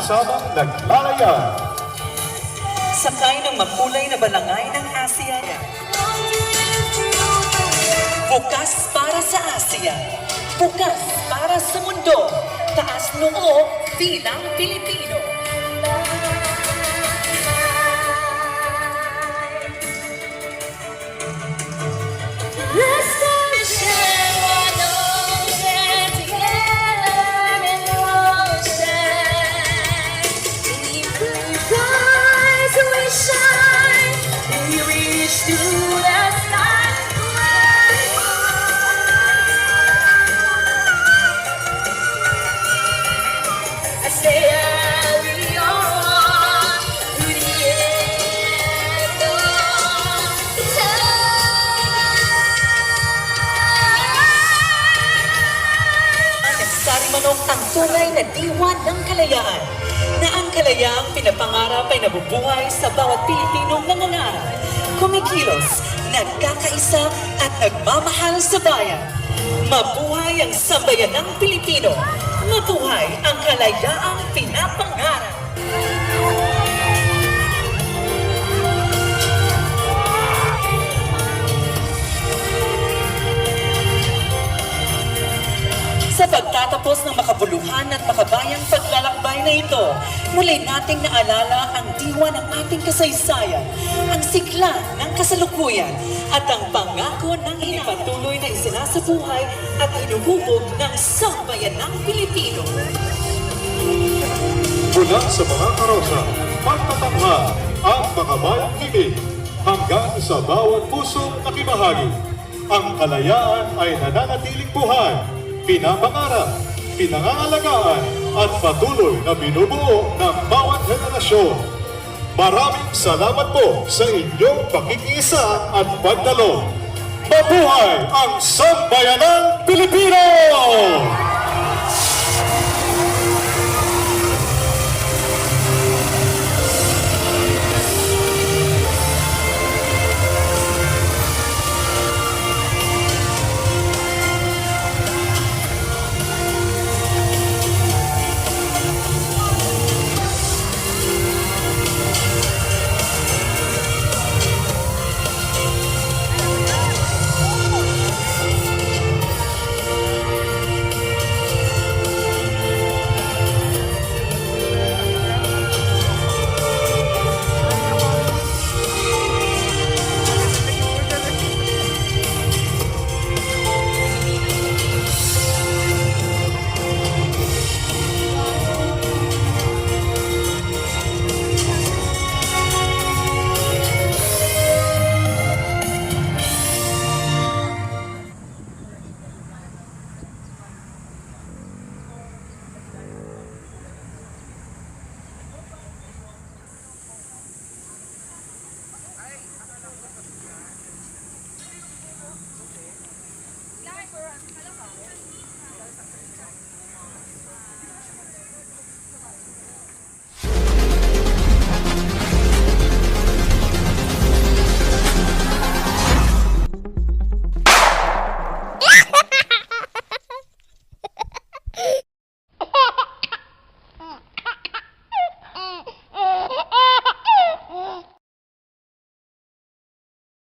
sama-samang naglalaya. Sakay ng makulay na balangay ng Asia. Bukas para sa Asia. Bukas para sa mundo. Taas noo bilang Pilipino. Let's go share one ocean together in ocean. We rise, we shine, we reach to the sky. I say we are to the end of Sari Manok ang tunay na diwa ng kalayaan, na ang kalayaang pinapangarap ay nabubuhay sa bawat Pilipinong nangangarap, kumikilos, nagkakaisa at nagmamahal sa bayan. Mabuhay ang sambayanang Pilipino, mabuhay ang kalayaang pinapangarap. Sa pagtatapos ng makabuluhan at makabayang paglalakbay na ito, muli nating naalala ang diwa ng ating kasaysayan, ang sigla ng kasalukuyan, at ang pangako ng inipatuloy na isinasabuhay at hinuhubog ng sambayanang Pilipino. Mula sa mga karosa, pagtatanghal ang makabayang bibig hanggang sa bawat pusong nakibahagi. Ang kalayaan ay nananatiling buhay, pinapangarap, pinangangalagaan at patuloy na binubuo ng bawat henerasyon. Maraming salamat po sa inyong pakikiisa at pagdalo. Mabuhay ang sambayanang Pilipino!